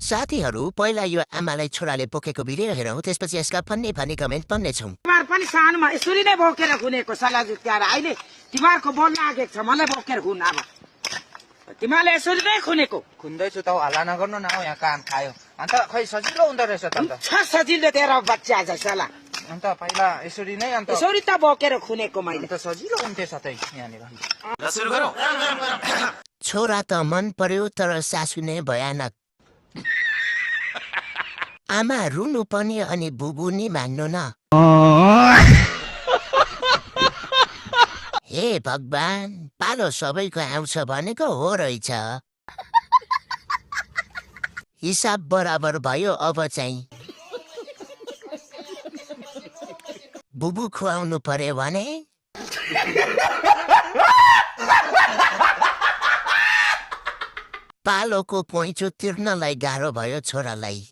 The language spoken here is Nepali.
साथीहरू पहिला यो आमालाई छोराले बोकेको भिडियो हेरौँ त्यसपछि यसका फन्ने फन्ने कमेन्ट पढ्नेछौँ। तिमीहरू पनि सानोमा यसरी नै बोकेर खुनेको सल्लाह जुत्याएर अहिले तिमीहरूको बोल लागेको छ मलाई बोकेर खुन अब तिमीहरूले यसरी नै खुनेको खुन्दैछु त हल्ला नगर्नु न यहाँ कान खायो अन्त खै सजिलो हुँदो रहेछ त अन्त छ सजिलो तेरो बच्चा जसला अन्त पहिला यसरी नै अन्त यसरी त बोकेर खुनेको मैले अन्त सजिलो हुन्थ्यो साथै यहाँनिर छोरा त मन पर्यो तर सासु नै भयानक। आमा रुनु पनि अनि बुबु नि मान्नु न। हे भगवान पालो सबैको आउँछ भनेको हो रहेछ। हिसाब बराबर भयो अब चाहिँ बुबु खुवाउनु पर्यो भने पालोको पैँचो तिर्नलाई गाह्रो भयो छोरालाई।